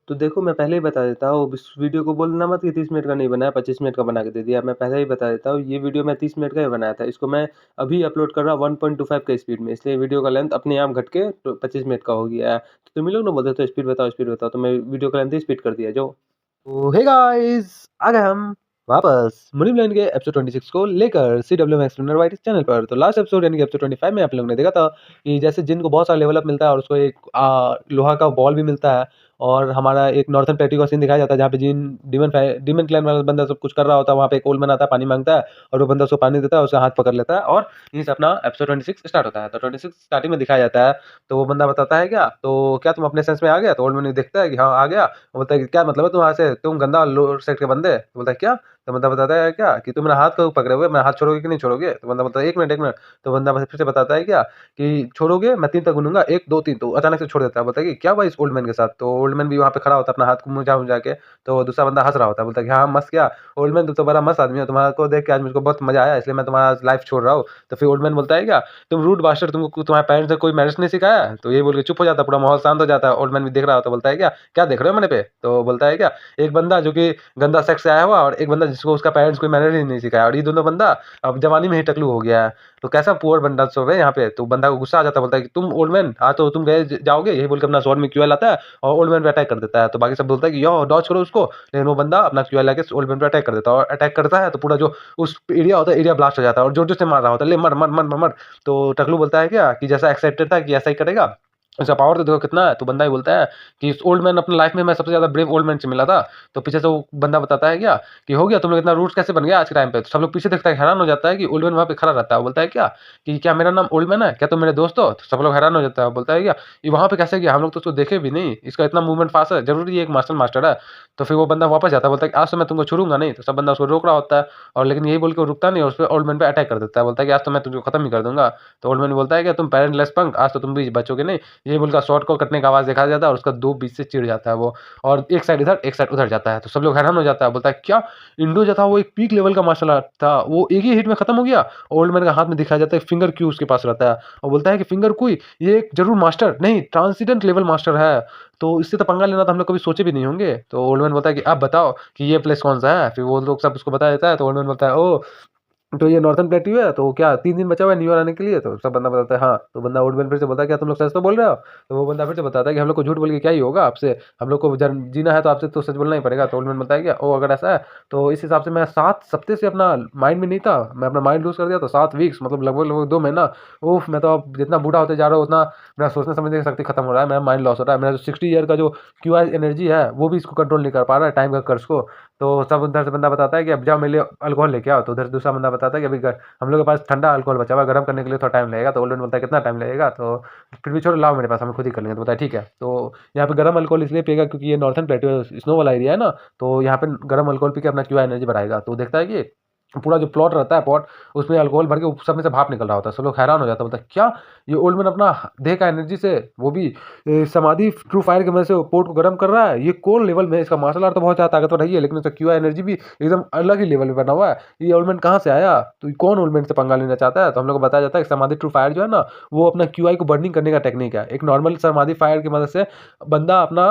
तो देखो मैं पहले ही बता देता हूँ, इस वीडियो को बोलना मत कि 30 मिनट का नहीं बनाया, 25 मिनट का बना के दे दिया। मैं पहले ही बता देता हूँ, ये वीडियो मैं 30 मिनट का ही बनाया था। इसको मैं अभी अपलोड कर रहा हूँ 1.25 के स्पीड में, इसलिए वीडियो का लेंथ अपने आप घट के तो 25 मिनट का हो गया है। तो तुम ही लोग ना बोलते थे स्पीड बताओ, तो मैं वीडियो का लेंथ ही स्पीड कर दिया जो। तो हे गाइस, आ गए हम वापस मुनी ब्लैंड के एपिसोड 26 को लेकर CWM एक्सप्लेनर वाइट चैनल पर। तो लास्ट एपिसोड यानी कि एपिसोड 25 में आप लोगों ने देखा था कि जैसे जिन को बहुत सारा लेवल अप मिलता है और उसको एक लोहा का बॉल भी मिलता है, और हमारा एक नॉर्थन प्लेट्यू का सीन दिखाया जाता है जहाँ पे जिन डीमन क्लैन वाला बंदा सब कुछ कर रहा होता है। वहाँ पे एक ओल्ड मैन आता है, पानी मांगता है और वो बंदा उसको पानी देता है, उसका हाथ पकड़ लेता है और यहीं से अपना एपिसोड 26 स्टार्ट होता है। तो 26 स्टार्टिंग में दिखाया जाता है। तो वो बंदा बताता है क्या, तो क्या तुम अपने सेंस में आ गया? तो ओल्ड मैन देखता है कि हाँ आ गया। वो बोलता है कि क्या मतलब है तुम्हारे से, तुम गंदा लोअर सेक्ट के बंदे? तो बोलता है क्या? तो बंदा बताता है क्या कि तुम मेरा हाथ क्यों पकड़े हुए, मेरा हाथ छोड़ोगे कि नहीं छोड़ोगे? तो बंदा बोलता है एक मिनट एक मिनट। तो बंदा फिर से बताता है क्या कि छोड़ोगे, मैं 3 तक गिनूंगा, 1 2 3। तो अचानक से छोड़ देता है। बोलता है कि क्या हुआ इस ओल्ड मैन के साथ? तो ओल्ड मैन भी वहाँ पे खड़ा होता है अपना हाथ को मुझा मुझा के। तो दूसरा बंदा हंस रहा होता है, बोलता है कि हाँ मस्त क्या ओल्ड मैन, तुम तो बड़ा मस्त आदमी हो, तुम्हारा को देख के आज मुझको बहुत मजा आया, इसलिए मैं तुम्हारा लाइफ छोड़ रहा हूँ। तो फिर ओल्ड मैन बोलता है क्या, तुम रूड बास्टर, तुमको तुम्हारे पेरेंट्स ने कोई मैनर्स नहीं सिखाया? तो ये बोल के चुप हो जाता है, पूरा माहौल शांत हो जाता है। ओल्ड मैन भी देख रहा होता है, बोलता है क्या क्या देख रहे हो मेरे पे? तो बोलता है क्या, एक बंदा जो कि गंदा सेक्स से आया हुआ और एक बंदा जिसको उसका पेरेंट्स कोई मैनर ही नहीं सिखाया, और ये दोनों बंदा अब जवानी में ही टकलू हो गया है। तो कैसा पुअर बंदा सब है यहाँ पे। तो बंदा को गुस्सा आ जाता है, बोलता है कि तुम ओल्ड मैन आज तो तुम गए जाओगे, यही बोल के अपना स्वॉर्ड में क्यूएल आता है और ओल्ड मैन पे अटैक कर देता है। तो बाकी सब बोलता है कि यो डॉज करो उसको, लेकिन वो बंदा अपना क्यूएल लाके ओल्ड मैन पे अटैक कर देता है, और अटैक करता है तो पूरा जो उस एरिया होता है एरिया ब्लास्ट हो जाता है और जोर जोर से मार रहा होता है, ले मर मर मर मर मर। तो टकलू बोलता है क्या कि जैसा एक्साइटेड था कि ऐसा ही करेगा, उसका पावर तो देखो कितना है। तो बंदा ही बोलता है कि इस ओल्ड मैन अपने लाइफ में मैं सबसे ज्यादा ब्रेव ओल्ड मैन से मिला था। तो पीछे से वो बंदा बताता है क्या कि हो गया तुम लोग इतना रूट्स कैसे बन गया आज के टाइम पे? तो सब लोग पीछे देखता है, हैरान हो जाता है कि ओल्ड मैन वहाँ पे खड़ा रहता है। वो बोलता है क्या कि क्या मेरा नाम ओल्ड मैन है, क्या तुम मेरे दोस्त हो? तो सब लोग हैरान हो जाता है। वो बोलता है क्या ये वहाँ पे कैसे गया, हम लोग तो उसको देखे भी नहीं, इसका इतना मूवमेंट फास्ट है, जरूरी ये एक मार्शल मास्टर है। तो फिर वो बंदा वापस जाता है, बोलता है कि आज तो मैं तुमको छोड़ूंगा नहीं। तो सब बंदा उसको रोक रहा होता है, और लेकिन यही बोल के वो रुकता नहीं, और उस पर ओल्ड मैन पे अटैक कर देता है, बोलता है कि आज तो मैं तुझको खत्म ही कर दूंगा। तो ओल्ड मैन बोलता है कि तुम पेरेंटलेस पंक, आज तो तुम भी बचोगे नहीं। ये बोलकर शॉट को कटने का आवाज देखा जाता है और उसका दो बीच से चिढ़ जाता है वो, और एक साइड इधर एक साइड उधर जाता है। तो सब लोग हैरान हो जाता है, बोलता है क्या इंडो जो था वो एक पीक लेवल का मार्शल आर्ट था, वो एक ही हिट में खत्म हो गया? ओल्ड मैन का हाथ में दिखाया जाता है फिंगर क्यू उसके पास रहता है, और बोलता है कि फिंगर कोई ये एक जरूर मास्टर नहीं, ट्रांसीडेंट लेवल मास्टर है, तो इससे तो पंगा लेना तो हम लोग कभी सोचे भी नहीं होंगे। तो ओल्ड मैन बोलता है कि आप बताओ कि ये प्लेस कौन सा है? फिर वो लोग सब उसको बता देता है। तो ओल्ड मैन बोलता है ओ तो ये नॉर्थन प्लेट्यू है, तो क्या 3 दिन बचा हुआ है न्यू ईयर आने के लिए? तो सब बंदा बताता है हाँ। तो बंदा ओल्ड मैन फिर से बोलता है क्या तुम लोग सच तो बोल रहे हो? तो वो बंदा फिर से बताता है कि हम लोग को झूठ बोल के क्या ही होगा आपसे, हम लोग को जीना है तो आपसे तो सच बोलना ही पड़ेगा। तो ओल्ड मैन बताया क्या ओ अगर ऐसा है तो इस हिसाब से मैं 7 हफ्ते से अपना माइंड में नहीं था, मैं अपना माइंड लूज कर दिया, तो 7 वीक्स मतलब लगभग लगभग 2 महीना। उफ, मैं तो अब जितना बूढ़ा होते जा रहा हूँ उतना मेरा सोचने समझने की शक्ति खत्म हो रहा है, मेरा माइंड लॉस हो रहा है, मेरा जो 60 ईयर का जो क्यू एनर्जी है वो भी इसको कंट्रोल नहीं कर पा रहा है, टाइम का कर्ज को। तो सब उधर से बंदा बताता है कि अब जाओ मेरे लिए अल्कोहल लेके आओ। तो उधर से दूसरा बंदा बताता है कि अभी हम लोग के पास ठंडा अल्कोहल बचा हुआ है, गर्म करने के लिए थोड़ा टाइम लगेगा। तो ओल्ड मैन बोलता है कितना टाइम लगेगा? तो फिर भी छोड़ो लाओ मेरे पास, हम खुद ही कर लेंगे। तो बोलता है ठीक है। तो यहाँ पे गर्म अल्कोहल इसलिए पिएगा क्योंकि ये नॉर्थन प्लेट्यू स्नो वाला एरिया है ना, तो यहाँ पे गर्म अल्कोहल पी के अपना क्यू एनर्जी बढ़ाएगा। तो देखता है कि पूरा जो प्लॉट रहता है पॉट, उसमें अल्कोहल भर के सब में से भाप निकल रहा होता है। सब लोग हैरान हो जाता है, बोलता है क्या ये ओल्ड मैन अपना देह का एनर्जी से, वो भी समाधि ट्रू फायर की वजह से पोर्ट को गर्म कर रहा है, ये कौन लेवल में है? इसका मार्शल आर्ट तो बहुत ज़्यादा ताकतवर है, लेकिन इसका क्यू एनर्जी भी एकदम अलग ही लेवल में बना हुआ है। ये ओल्ड मैन कहाँ से आया? तो ये कौन ओल्ड मैन से पंगा लेना चाहता है? तो हम लोग को बताया जाता है कि समाधि ट्रू फायर जो है ना, वो अपना क्यू को बर्निंग करने का टेक्निक है। एक नॉर्मल समाधि फायर की मदद से बंदा अपना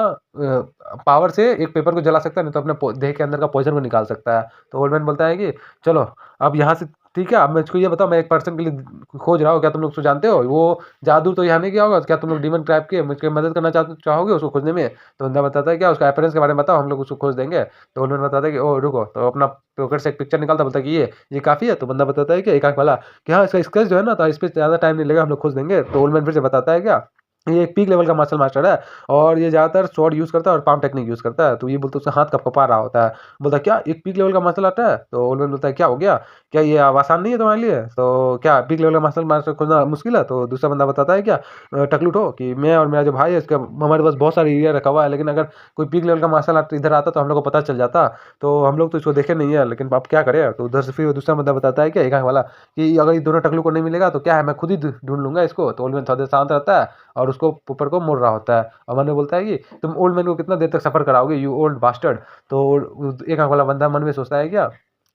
पावर से एक पेपर को जला सकता है, नहीं तो अपने देह के अंदर का पॉइजन को निकाल सकता है। तो ओल्ड मैन बोलता है कि चलो अब यहाँ से ठीक है, अब मुझको ये बताओ, मैं एक पर्सन के लिए खोज रहा हूँ, क्या तुम लोग उसको जानते हो? वो जादू तो यहाँ नहीं किया होगा, क्या तुम लोग डीमन ट्रैप के मुझे मदद करना चाहोगे उसको खोजने में? तो बंदा बताता है क्या उसका अपीयरेंस के बारे में बताओ, हम लोग उसको खोज देंगे। तो उन्होंने बताता है कि ओ रुको, तो अपना पॉकेट से एक पिक्चर निकालता, बोलता है कि ये काफ़ी है। तो बंदा बताता है कि एक आंख वाला कि हाँ इसका स्केच जो है ना, तो इस पर ज़्यादा टाइम नहीं लगेगा, हम लोग खोज देंगे। तो ओल्ड मैन फिर से बताता है क्या ये एक पीक लेवल का मार्शल मास्टर है, और ये ज़्यादातर स्वॉर्ड यूज़ करता है और पाम टेक्निक यूज़ करता है। तो ये बोलते उसका हाथ कँपा रहा होता है। बोलता है क्या एक पीक लेवल का मार्शल आर्ट है? तो ओल्ड मैन बोलता है क्या हो गया, क्या ये अब आसान नहीं है तुम्हारे लिए? तो क्या पीक लेवल का मार्शल मास्टर खोजना मुश्किल है? तो दूसरा बंदा बताता है क्या टकलूटो कि मैं और मेरा जो भाई है इसका हमारे पास बहुत सारी एरिया रखा हुआ है, लेकिन अगर कोई पीक लेवल का मार्शल आर्ट इधर आता तो हम लोग को पता चल जाता, तो हम लोग तो इसको देखे नहीं है, लेकिन अब क्या करें? तो उधर से फिर दूसरा बंदा बताता है क्या एक आंख वाला कि अगर ये दोनों टकलू को नहीं मिलेगा तो क्या है, मैं खुद ही ढूंढ लूंगा इसको। तो ओल्ड मैन थोड़ा देर शांत रहता है और उसको ऊपर को मुड़ रहा होता है, और मैंने बोलता है कि तुम ओल्ड मैन को कितना देर तक सफर कराओगे यू ओल्ड बास्टर्ड? तो एक आंख वाला बंदा मन में सोचता है क्या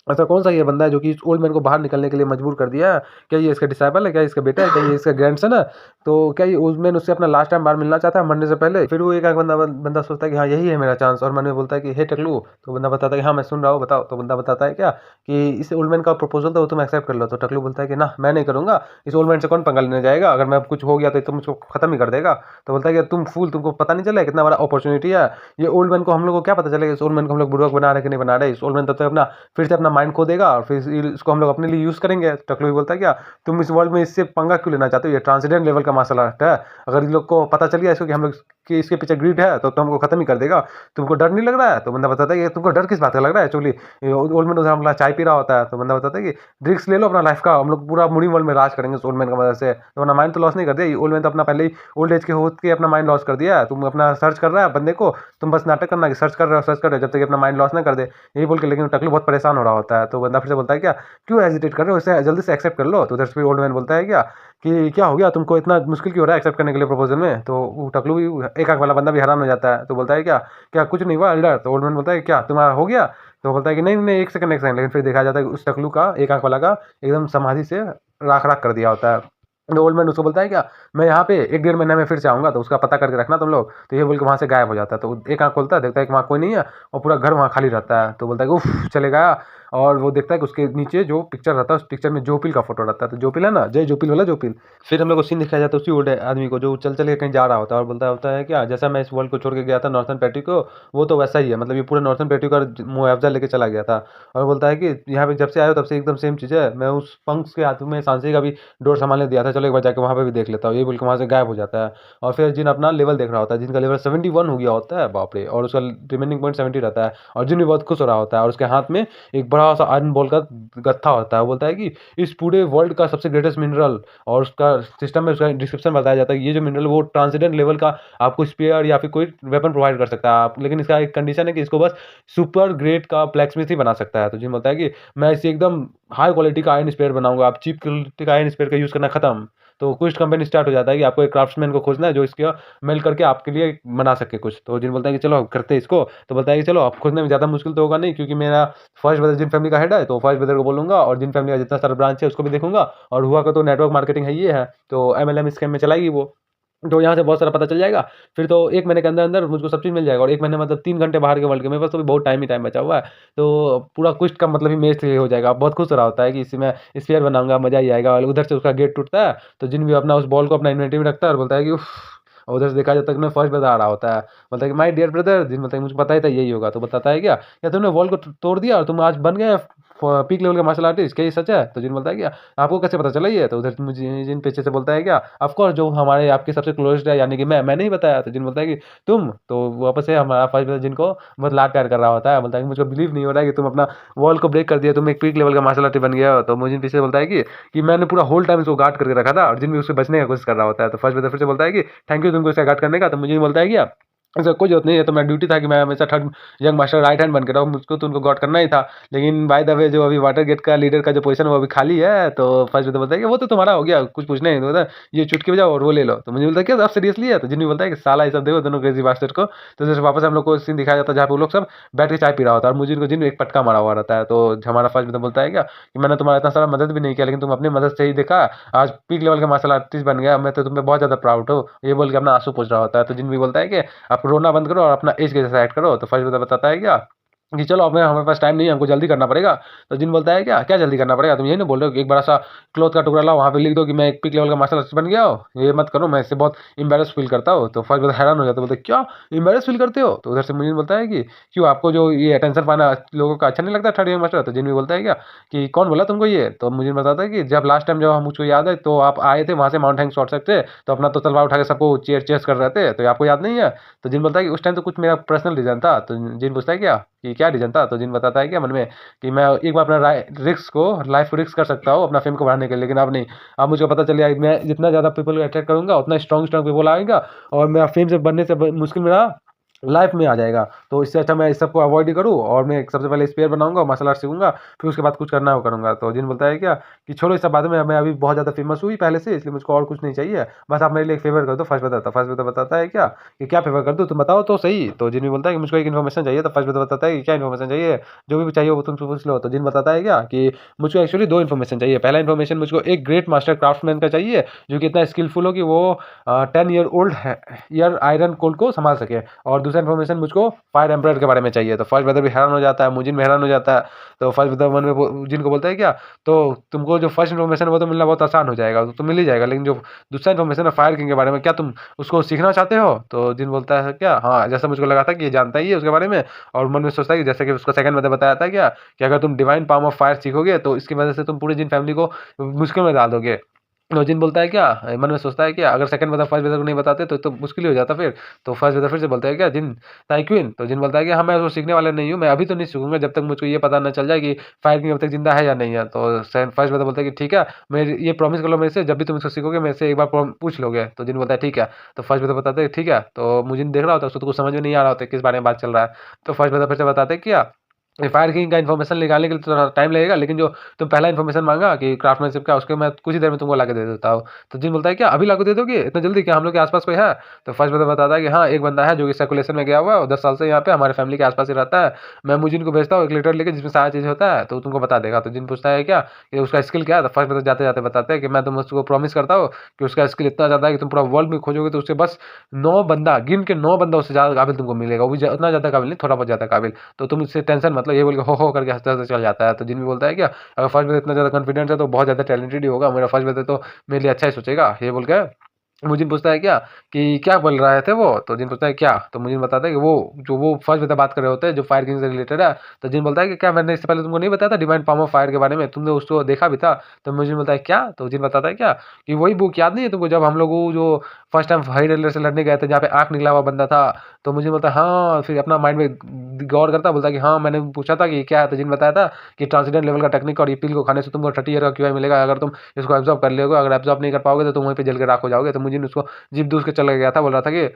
ऐसा कौन-सा ये बंदा है जो कि इस ओल्ड मैन को बाहर निकलने के लिए मजबूर कर दिया है? क्या ये इसका डिसाइपल है? क्या ये इसका बेटा है? क्या ये इसका ग्रैंडसन है? तो क्या ये ओल्ड मैन उससे अपना लास्ट टाइम बार मिलना चाहता है मरने से पहले? फिर वो एक-आध बंदा सोचता है कि हाँ, यही है मेरा चांस, और मन में बोलता है कि हे टकलू, तो बंदा बताता है कि हाँ, मैं सुन रहा हूँ, बताओ। तो बंदा बताता है क्या कि इस ओल्ड मैन का प्रपोज़ल था वो तुम एक्सेप्ट कर लो। तो टकलू बोलता है कि ना, मैं नहीं करूँगा, इस ओल्ड मैन से कौन पंगा लेने जाएगा? अगर मैं कुछ हो गया तो ये तो मुझको खत्म ही कर देगा। तो बोलता है कि तुम फूल, तुमको पता नहीं चला है कितना बड़ा अपॉर्च्युनिटी है? ये ओल्ड मैन को हम लोग को क्या पता चलेगा इस ओल्ड मैन को हम लोग बुड़बक बना रहे हैं कि नहीं बना रहे? इस ओल्ड मैन तब तक अपना फिर से अपना माइंड खो देगा और फिर इसको हम लोग अपने लिए यूज़ करेंगे। टकलू भी बोलता है क्या, तुम इस वर्ल्ड में इससे पंगा क्यों लेना चाहते हो? ये ट्रांसेंडेंट लेवल का मार्शल आर्ट है। अगर इन लोग को पता चल गया इसको कि हम लोग कि इसके पीछे ग्रीड है तो हमको खत्म ही कर देगा। तुमको डर नहीं लग रहा है? तो बंदा बताता है कि तुमको डर किस बात का लग रहा है? एक्चुअली ओल्ड मैन उधर हमारा चाय पी रहा होता है। तो बंदा बताता है कि रिस्क ले लो अपना लाइफ का, हम लोग पूरा मुड़ी वर्ल्ड में राज करेंगे इस ओल्ड मैन की मदद से। तो अपना माइंड तो लॉस नहीं कर दिया। ओल्ड मैन तो अपना पहले ही ओल्ड एज के होत के अपना माइंड लॉस कर दिया है। तुम अपना सर्च कर रहा है बंदे को, तुम बस नाटक करना कि सर्च कर रहे हो, सर्च कर रहे हो जब तक कि अपना माइंड लॉस ना कर दे। यही बोल के लेकिन टकलू बहुत परेशान हो रहा होता है। तो बंदा फिर से बोलता है क्या, क्यों हेजिटेट कर रहे हो? इसे जल्दी से एक्सेप्ट कर लो। तो उधर से फिर ओल्ड मैन बोलता है क्या कि क्या हो गया, तुमको इतना मुश्किल क्यों हो रहा है एक्सेप्ट करने के लिए प्रपोजल में? तो वो टकलू भी एक आंख वाला बंदा भी हैरान हो जाता है। तो बोलता है क्या, क्या कुछ नहीं हुआ एल्डर? तो ओल्ड मैन बोलता है क्या तुम्हारा हो गया? तो बोलता है कि नहीं नहीं, एक सेकंड एक सेकंड। लेकिन फिर देखा जाता है कि उस टकलू का एक आंख वाला का एकदम समाधि से राख राख कर दिया होता है। तो ओल्ड मैन उसको बोलता है क्या, मैं यहाँ पे एक डेढ़ महीने में फिर से आऊँगा, तो उसका पता करके रखना तुम लोग। तो ये बोल के वहाँ से गायब हो जाता है। तो एक आँख खोलता है, देखता है कि वहाँ कोई नहीं है और पूरा घर वहाँ खाली रहता है। तो बोलता है कि उफ़ चले गया। और वो देखता है कि उसके नीचे जो पिक्चर रहता है उस पिक्चर में जोपिल का फोटो रहता है। तो जोपिल है ना, जय जोपिल वाला जोपिल। फिर हम लोग को सीन दिखाया जाता है उसी ओल्ड आदमी को जो चल चल के कहीं जा रहा होता है और बोलता होता है क्या, जैसा मैं इस वर्ल्ड को छोड़ के गया था नॉर्थर्न पैट्री को, वो तो वैसा ही है। मतलब ये पूरा नॉर्थर्न पैट्री का मुआवजा लेके चला गया था। और बोलता है कि यहाँ पे जब से आए हो तब से एकदम सेम चीज़ है। मैं उस पंक्स के हाथों में सांसी का भी डोर संभालने दिया था, चलो एक बार जाके वहाँ पे भी देख लेता हूँ। ये बोल के वहाँ से गायब हो जाता है। और फिर जिन अपना लेवल देख रहा होता है, जिनका लेवल 71 हो गया होता है, बाप रे, और उसका रिमेनिंग पॉइंट 70 रहता है। और जिन भी बहुत खुश हो रहा होता है और उसके हाथ में एक बड़ा सा आयरन बॉल का गत्था होता है। वो बोलता है कि इस पूरे वर्ल्ड का सबसे ग्रेटेस्ट मिनरल, और उसका सिस्टम में उसका डिस्क्रिप्शन बताया जाता है कि ये जो मिनरल वो ट्रांसेंडेंट लेवल का आपको स्पेयर या फिर कोई वेपन प्रोवाइड कर सकता है आप, लेकिन इसका एक कंडीशन है कि इसको बस सुपर ग्रेड का ब्लैकस्मिथ ही बना सकता है। तो जिन बोलता है कि मैं इसे एकदम हाई क्वालिटी का आयरन स्पेयर बनाऊंगा, आप चीप क्वालिटी का आयरन स्पेयर का यूज़ करना खत्म। तो कुछ कंपनी स्टार्ट हो जाता है कि आपको एक क्राफ्ट्समैन को खोजना है जो इसका मेल्ट करके आपके लिए बना सके कुछ। तो जिन बोलता है कि चलो करते हैं इसको। तो बोलता है कि चलो, आप खोजने में ज़्यादा मुश्किल तो होगा नहीं, क्योंकि मेरा फर्स्ट ब्रदर जिन फैमिली का हेड है, तो फर्स्ट ब्रदर को बोलूँगा और जिन फैमिली का जितना सारा ब्रांच है उसको भी देखूँगा, और हुआ का तो नेटवर्क मार्केटिंग है ये है, तो एमएलएम स्कीम में चलाएगी वो। तो यहाँ से बहुत सारा पता चल जाएगा। फिर तो 1 महीने के अंदर-अंदर मुझको सब चीज़ मिल जाएगा, और 1 महीने मतलब 3 घंटे बाहर के वर्ल्ड के, मेरे पास तो अभी बहुत टाइम ही टाइम बचा हुआ है। तो पूरा क्विस्ट का मतलब ही मेरे से हो जाएगा। बहुत खुश हो रहा होता है कि इससे मैं स्फीयर बनाऊँगा, मज़ा ही आएगा। और उधर से उसका गेट टूटता है, तो जिन भी अपना उस बॉल को अपना इन्वेंटरी में रखता है और बोलता है कि उफ़! और उधर से देखा जाता है कि मैं फर्स्ट ब्रदर आ रहा होता है। बोलता है कि माय डियर ब्रदर, जिन बोलता है मुझे पता ही था यही होगा। तो बताता है क्या तुमने वॉल को तोड़ दिया और तुम आज बन गए पीक लेवल का मार्शल आर्टिस्ट, क्या ये सच है? तो जिन बोलता है क्या, आपको कैसे पता चला ये? तो उधर मुझे जिन पीछे से बोलता है क्या, ऑफ कोर्स जो हमारे आपके सबसे क्लोज़्ड है यानी कि मैंने ही बताया। तो जिन बोलता है कि तुम? तो वापस से हमारा फर्स्ट ब्रदर जिनको बहुत लाड प्यार कर रहा होता है, बोलता है कि मुझको बिलीव नहीं हो रहा है कि तुम अपना वॉल को ब्रेक कर दिया, तुम एक पीक लेवल का मार्शल आर्टिस्ट बन गया हो। तो मुझे पीछे बोलता है कि मैंने पूरा होल टाइम इसको गार्ड करके रखा था, और जिन भी उससे बचने की कोशिश कर रहा होता है। तो फर्स्ट ब्रदर फिर से बोलता है कि थैंक यू तुमको इसका गार्ड करने का। तो मुझे बोलता है क्या, ऐसा कोई ज़रूरत नहीं है, तो मेरा ड्यूटी था कि मैं हमेशा third young master right hand बन के रहूँ, मुझको तो उनको गॉड करना ही था। लेकिन बाय द वे जो अभी वाटर गेट का लीडर का जो पोजीशन है वो अभी खाली है। तो फर्स्ट तो बोलता है कि वो तो तुम्हारा हो गया, कुछ पूछना ही नहीं, तो बोलता है ये चुटकी बजाओ और वो ले लो। तो मुझे बोलता है क्या आप सीरियसली है? तो जिन्नी बोलता है कि साला ये सब देखो दोनों क्रेजी बास्टर्ड को। तो जैसे वापस हम लोग को सीन दिखाया जाता है जहाँ पे वो लोग सब बैठ के चाय पी रहा होता है, और मुझे इनको जिन एक पटका मारा हुआ रहता है। तो हमारा फर्स्ट तो बोलता है क्या कि मैंने तुम्हारा इतना सारा मदद भी नहीं किया, लेकिन तुम अपनी मदद से ही देखा आज पीक लेवल का मार्शल आर्टिस्ट बन गया, मैं तो तुम पे बहुत ज़्यादा प्राउड हूँ। ये बोल के अपना आंसू पोंछ रहा होता है। तो जिन भी बोलता है कि आप रोना बंद करो और अपना एज के जैसा एक्ट करो। तो फर्स्ट बंदा बताता है क्या कि चलो अब हमारे पास टाइम नहीं है, हमको जल्दी करना पड़ेगा। तो जिन बोलता है क्या जल्दी करना पड़ेगा, तुम यही ना बोल रहे हो कि एक बड़ा सा क्लॉथ का टुकड़ा लाओ, वहाँ पे लिख दो कि मैं एक पीक लेवल का मार्शल आर्टिस्ट बन गया हूँ, ये मत करो, मैं इससे बहुत एम्बैरेस फील करता हूँ। तो फर्स्ट बंदा हैरान हो जाता है, बोलते क्या एम्बैरेस फील करते हो? तो उधर से मुझे बोलता है कि क्यों, आपको जो ये अटेंशन पाना लोगों का अच्छा नहीं लगता थर्ड ईयर मास्टर? तो जिन भी बोलता है क्या कि कौन बोला तुमको ये? तो मुझे बताता है कि जब लास्ट टाइम जब मुझको याद है तो आप आए थे वहाँ से माउंट हैंग शॉट सकते, तो अपना तो तलवार उठा के सबको चेयर्स कर रहे थे, तो ये आपको याद नहीं है? तो जिन बोलता है कि उस टाइम तो कुछ मेरा पर्सनल रीज़न था। तो जिन पूछता है क्या कि क्या रीज़न था? तो जिन बताता है क्या मन में कि मैं एक बार अपना रिस्क को लाइफ को रिस्क कर सकता हूँ अपना फेम को बढ़ाने के लिए, लेकिन अब नहीं। अब मुझे पता चल गया कि मैं जितना ज़्यादा पीपल को अट्रैक्ट करूँगा उतना स्ट्रॉन्ग पीपल आएगा, और मेरा फेम से बनने से मुश्किल मेरा लाइफ में आ जाएगा। तो इससे अच्छा मैं इस सबको अवॉइड ही करूँ और मैं सबसे पहले स्पेयर बनाऊँगा, मार्शल आर्ट सीखूँगा, फिर उसके बाद कुछ करना है वो करूँगा। तो जिन बोलता है क्या कि छोड़ो ये सब बातें, मैं अभी बहुत ज़्यादा फेमस हुई पहले से, इसलिए मुझको और कुछ नहीं चाहिए। बस आप मेरे लिए एक फ़ेवर कर दो। फर्स्ट बताता है क्या कि क्या फ़ेवर कर दूँ तुम बताओ तो सही। तो जिन भी बोलता है कि मुझको एक इन्फॉर्मेशन चाहिए, तो फर्स्ट बताता है कि क्या इन्फॉर्मेशन चाहिए? जो भी चाहिए वो तुमसे पूछ लो। तो जिन बताता है क्या कि मुझको एक्चुअली 2 इन्फॉर्मेशन चाहिए। पहला इन्फॉर्मेशन मुझको एक ग्रेट मास्टर क्राफ्ट्समैन का चाहिए, जो कि इतना स्किलफुल हो कि वो 10 ईयर ओल्ड है ईयर आयरन कोल को संभाल सके। और दूसरा इन्फॉर्मेशन मुझको फायर एम्परर के बारे में चाहिए। तो फर्स्ट ब्रदर भी हैरान हो जाता है, मुजिन भी हैरान हो जाता है। तो फर्स्ट ब्रदर मन में जिन को बोलता है क्या, तो तुमको जो फर्स्ट इन्फॉर्मेशन है वो तो मिलना बहुत आसान हो जाएगा, तो मिल ही जाएगा, लेकिन जो दूसरा इन्फॉर्मेशन है फायर किंग के बारे में, क्या तुम उसको सीखना चाहते हो? तो जिन बोलता है क्या, हाँ जैसा मुझको लगा था कि ये जानता ही है उसके बारे में। और मन में सोचता है कि जैसे कि उसका सेकंड ब्रदर बताया था क्या कि अगर तुम डिवाइन पाम ऑफ फायर सीखोगे तो इसकी वजह से तुम पूरी जिन फैमिली को मुश्किल में डाल दोगे। नौजिन बोलता है क्या, मन में सोचता है क्या अगर सेकंड ब्रदर फर्स्ट ब्रदर को नहीं बताते तो मुश्किल ही हो जाता फिर। तो फर्स्ट ब्रदर फिर से बोलता है क्या जिन ताइक्विन। तो जिन बोलता है कि हाँ मैं उसको सीखने वाला नहीं हूँ, मैं अभी तो नहीं सीखूंगा जब तक मुझको ये पता ना चल जाए कि फायर किंग अब तक जिंदा है या नहीं है। तो फर्स्ट ब्रदर बोलता है कि ठीक है, मेरे ये प्रॉमिस कर लो मेरे से, जब भी तुम इसको सीखोगे मेरे से एक बार पूछ लोगे। तो जिन बोलता है ठीक है। तो फर्स्ट ब्रदर बताते हैं ठीक है। तो मुझे देख रहा होता है उसको तो कुछ समझ में नहीं आ रहा होता किस बारे में बात चल रहा है। तो फर्स्ट ब्रदर फिर से बताते हैं क्या फायर किंग का इन्फॉर्मेशन निकालने के लिए थोड़ा टाइम लगेगा, लेकिन जो तुम पहला इन्फॉर्मेशन मांगा कि क्राफ्टमैनशिप का, उसके मैं कुछ ही देर में तुमको लाके दे देता हूँ। तो जिन बोलता है क्या अभी लाके दे दोगे इतना जल्दी, क्या हम लोग के आसपास कोई है? तो फर्स्ट बंदा बताता है कि हाँ एक बंदा है जो कि सर्कुलेशन में गया हुआ है और 10 साल से यहाँ पे हमारे फैमिली के आसपास ही रहता है। मैं मुझे इनको भेजता हूँ एक लेटर लेके जिसमें सारा चीज़ होता है, तो तुमको बता देगा। तो जिन पूछता है क्या कि उसका स्किल क्या है, तो फर्स्ट बंदा जाते जाते बताते हैं कि मैं तुम उसको प्रॉमिस करता हूँ कि उसका स्किल इतना ज़्यादा है कि तुम पूरा वर्ल्ड में खोजोगे तो उससे बस 9 बंदा गिन के 9 बंदा उससे ज़्यादा काबिल तुमको मिलेगा, वो भी उतना ज़्यादा काबिल नहीं, थोड़ा बहुत ज़्यादा काबिल। तो तुम इससे टेंशन मतलब ये बोल के हो करके हँसते-हँसते चल जाता है। तो जिन भी बोलता है क्या अगर फर्स्ट ब्रदर इतना ज़्यादा कॉन्फिडेंस है तो बहुत ज़्यादा टैलेंटेड ही होगा, मेरा फर्स्ट ब्रदर तो मेरे लिए अच्छा ही सोचेगा, ये बोल के मुजिन पूछता है क्या कि क्या बोल रहे थे वो? तो जिन पूछता है क्या? तो मुजिन बताता है कि वो फर्स्ट बता बात कर रहे होते हैं जो फायर किंग से रिलेटेड है। तो जिन बोलता है कि क्या मैंने इससे पहले तुमको नहीं बताया था डिवाइन पाम ऑफ फायर के बारे में? तुमने उसको देखा भी था? तो मुजिन बोलता है क्या? तो जिन बताता है क्या कि वही बुक याद नहीं है तुमको, जब हम लोग वो जो फर्स्ट टाइम हाई रेलर से लड़ने गए थे जहाँ पे आँख निकला हुआ बंदा था। तो मुझे बोलता है हाँ, फिर अपना माइंड में गौर करता है, बोलता है कि हाँ मैंने पूछा था कि ये क्या है? तो जिन बताया था कि ट्रांसीडेंट लेवल का टेक्निक और ये पिल को खाने से तुमको 30 ईयर का क्यूआई मिलेगा अगर तुम इसको एब्जॉर्ब कर लोगे, अगर एब्जॉर्ब नहीं कर पाओगे तो तुम वहीं पे जल के राख हो जाओगे। तो मुझे उसको जीभ दूस के चला गया था, बोल रहा था कि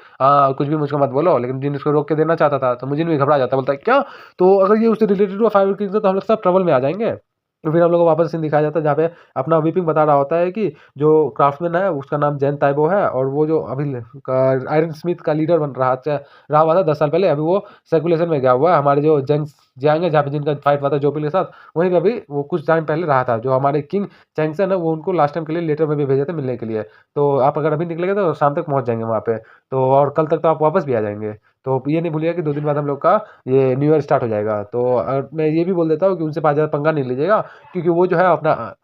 कुछ भी मुझको मत बोलो, लेकिन जिन उसको रोक के देना चाहता था। तो मुझे भी घबरा जाता, बोलता है क्या? तो अगर ये उससे रिलेटेड हुआ फायर किंग से तो हम लोग सब ट्रबल में आ जाएंगे। तो फिर हम लोग को वापस सीन दिखाया जाता है जहाँ पे अपना वीपिंग बता रहा होता है कि जो क्राफ्टमैन है उसका नाम जैन ताइबो है, और वो जो अभी आयरन स्मिथ का लीडर बन रहा हुआ था 10 साल पहले, अभी वो सर्कुलेशन में गया हुआ है हमारे जो जंग जियांग है जहाँ पे जिनका फाइट हुआ था जोपिल के साथ, वहीं पे अभी वो कुछ टाइम पहले रहा था। जो हमारे किंग चैंगसन है वो उनको लास्ट टाइम के लिए लेटर में भी भेजे थे मिलने के लिए। तो आप अगर अभी निकलेंगे तो शाम तक पहुँच जाएंगे वहाँ पे, तो और कल तक तो आप वापस भी आ जाएंगे। तो ये नहीं भूलिएगा कि 2 दिन बाद हम लोग का ये न्यू ईयर स्टार्ट हो जाएगा। तो मैं ये भी बोल देता हूँ कि उनसे ज़्यादा पंगा नहीं लीजिएगा, क्योंकि वो जो है अपना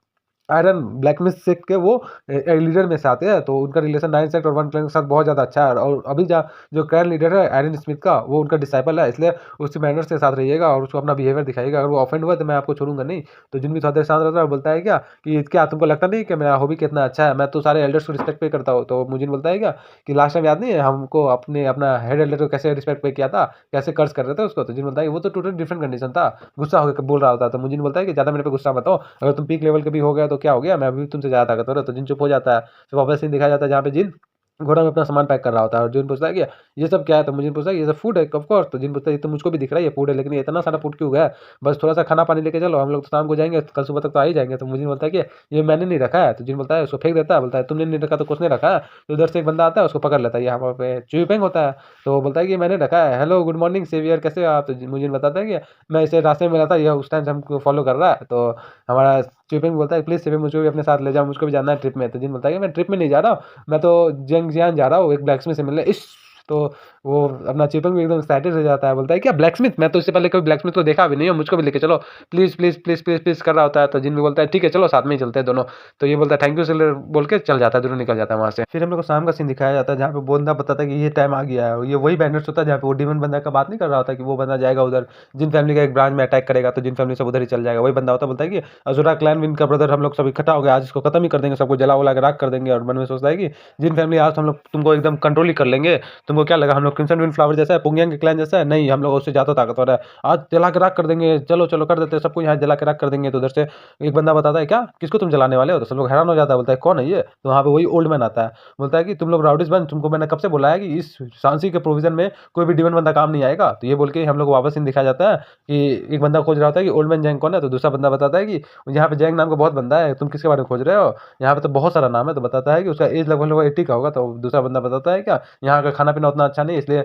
आयरन ब्लैकमिथ सेक्ट के वो लीडर में से आते हैं, तो उनका रिलेशन 9 सेक्ट और 1 क्लैन के साथ बहुत ज़्यादा अच्छा है। और अभी जो क्लैन लीडर है आयरन स्मिथ का, वो उनका डिसाइपल है, इसलिए उससे मैनर्स के साथ रहिएगा और उसको अपना बिहेवियर दिखाइएगा। अगर वो ऑफेंड हुआ तो मैं आपको छोड़ूंगा नहीं। तो जिन भी थोड़ा देर शांत रहता है और बोलता है क्या कि क्या तुमको लगता नहीं कि मेरा हॉबी कितना अच्छा है, मैं तो सारे एल्डर्स को रिस्पेक्ट पे करता हूँ। तो मुझे बोलता है क्या कि लास्ट टाइम याद नहीं है हमको अपना हेड एल्डर को कैसे रिस्पेक्ट पे किया था, कैसे कर्ज कर रहे थे उसको? तो जिन बोलता है कि वो तो टोटली डिफरेंट कंडीशन था, गुस्सा होकर बोल रहा होता। तो मुझे बोलता है कि ज़्यादा मेरे पे गुस्सा मत हो, अगर तुम पीक लेवल के भी हो गया तो क्या हो गया, मैं अभी भी तुमसे ज़्यादा ताकतवर हूँ। तो जिन चुप हो जाता है। फिर वापस सीन दिखाया जाता है जहाँ पे जिन घोड़ा में अपना सामान पैक कर रहा होता है और जिन पूछता है कि ये सब क्या है? तो मुझे पूछता है ये सब फूड है ऑफ कोर्स। तो जिन पूछता है ये तो मुझको भी दिख रहा है ये फूड है, लेकिन ये इतना सारा फूड क्यों है? बस थोड़ा सा खाना पानी लेके चलो, हम लोग तो शाम को जाएंगे, कल सुबह तक तो आ ही जाएंगे। तो मुझे बोलता है कि ये मैंने नहीं रखा है। तो जिन बोलता है उसको फेंक देता है, बोलता है तुमने नहीं रखा तो किसने रखा है? तो उधर से एक बंदा आता है उसको पकड़ लेता है, यहाँ पे चुईपेंग होता है। तो वो बोलता है कि मैंने रखा है, हेलो गुड मॉर्निंग सेवियर कैसे हो आप? तो मुझे बताता है कि मैं इसे रास्ते में मिला था, यह उस टाइम से हमको फॉलो कर रहा है। तो हमारा चुईपेंग बोलता है प्लीज़ सेवियर मुझको भी अपने साथ ले जाओ, मुझको भी जाना है ट्रिप में। तो जिन बोलता है कि मैं ट्रिप में नहीं जा रहा हूँ, मैं तो जंगजियान जा रहा हूँ एक ब्लैक स्मिथ से मिलने। इस तो वो अपना चेतन भी एकदम एक्साइटेड हो जाता है, बोलता है क्या ब्लैक स्मिथ? मैं तो इससे पहले कभी ब्लैक स्मिथ को देखा भी नहीं हूँ, मुझको भी लेके चलो please please please please please कर रहा होता है। तो जिन भी बोलता है ठीक है चलो साथ में ही चलते हैं दोनों। तो ये बोलता है थैंक यू सिलर बोल के चल जाता है, दोनों निकल जाता है वहाँ से। फिर हम लोग को शाम का सीन दिखाया जाता है जहाँ पे बंदा बताता है कि ये टाइम आ गया है, ये वही बैंडर्स होता है जहाँ पे वो डीमन बंदा का बात नहीं कर रहा होता कि वो बंदा जाएगा उधर जिन फैमिली का एक ब्रांच में अटैक करेगा, तो जिन फैमिली सब उधर ही चल जाएगा। वही बंदा होता है, बोलता है कि अजुरा क्लैन विन का ब्रदर हम लोग सब इकट्ठा हो गया, आज इसको खत्म ही कर देंगे, सबको जला उला के राख कर देंगे। और मन में सोचता है कि जिन फैमिली आज हम लोग तुमको एकदम कंट्रोल ही कर लेंगे, तुम तुमको क्या लगा हम लोग क्रिम्सन विंड फ्लावर जैसा है, पुंगियांग के क्लैन जैसा है? नहीं, हम लोग उससे ज़्यादा ताकतवर है। आज जला के राख कर देंगे, चलो चलो कर देते हैं, सबको यहाँ जला के राख कर देंगे। तो उधर से एक बंदा बताता है, क्या किसको तुम जलाने वाले हो? तो सब लोग हैरान हो जाता है, बोलता है कौन है ये? तो वहाँ पे वही ओल्ड मैन आता है, बोलता है कि तुम लोग राउडीज बन, तुमको मैंने कब से बोला है कि इस सांसी के प्रोविजन में कोई भी डिमन बंदा काम नहीं आएगा। तो ये बोल के हम लोग को वापस सीन दिखाया जाता है कि एक बंदा खोज रहा होता है कि ओल्ड मैन जैंग कौन है। तो दूसरा बंदा बताता है कि यहाँ पे जैंग नाम का बहुत बंदा है, तुम किसके बारे में खोज रहे हो? यहाँ पे तो बहुत सारा नाम है। तो बताता है कि उसका एज लगभग लगभग 80 का होगा। तो दूसरा बंदा बताता है क्या, यहाँ का खाना पीना उतना अच्छा नहीं है, इसलिए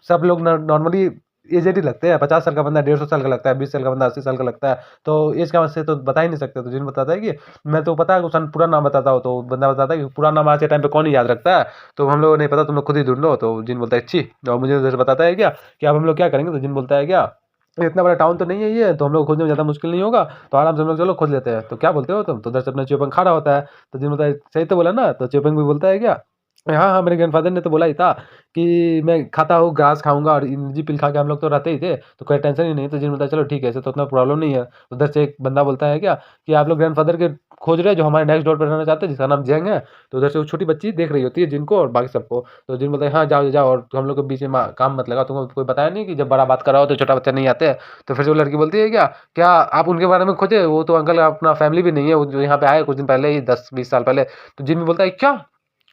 सब लोग नॉर्मली एजेड ही लगते हैं। 50 साल का बंदा 150 साल का लगता है, 20 साल का बंदा 80 साल का लगता है। तो एज का से तो बता ही नहीं सकते। तो जिन बताता है कि मैं तो पता है उसका पूरा नाम बताता हूँ। तो बंदा बताता है कि पूरा नाम आज के टाइम पे कौन ही याद रखता है, तो हम लोग नहीं पता, तुम लोग खुद ही ढूंढ लो। तो जिन बोलता है अच्छी, और मुझे उधर से बताता है क्या कि अब हम लोग क्या करेंगे। तो जिन बोलता है क्या, इतना बड़ा टाउन तो नहीं है ये, तो हम लोग खोजने में ज़्यादा मुश्किल नहीं होगा, तो आराम से हम लोग चलो खोज लेते हैं। तो क्या बोलते हो तुम? तो उधर से अपना च्योपंग खड़ा होता है। तो जिन बोलता है सही तो बोला ना? तो च्योपंग भी बोलता है क्या, हाँ हाँ, मेरे ग्रैंडफादर ने तो बोला ही था कि मैं खाता हूँ, घास खाऊंगा और एनर्जी पिल खा के हम लोग तो रहते ही थे, तो कोई टेंशन ही नहीं। तो जिन बोलता है चलो ठीक है, ऐसे तो उतना प्रॉब्लम नहीं है। उधर से एक बंदा बोलता है क्या कि आप लोग ग्रैंडफादर के खोज रहे हैं जो हमारे नेक्स्ट डोर पर रहना चाहते हैं, जिसका नाम जैंग है। तो उधर से वो छोटी बच्ची देख रही होती है जिनको और बाकी सबको। तो जिन बोलता है हाँ जाओ जाओ, और हम लोग के बीच में काम मत लगा, तुमको कोई बताया नहीं कि जब बड़ा बात कराओ तो छोटा बच्चा नहीं आते हैं। तो फिर से वो लड़की बोलती है क्या, क्या आप उनके बारे में खोजे? वो तो अंकल अपना फैमिली भी नहीं है, वो जो यहाँ पे आए कुछ दिन पहले ही, 10-20 साल पहले। तो जिन भी बोलता है क्या,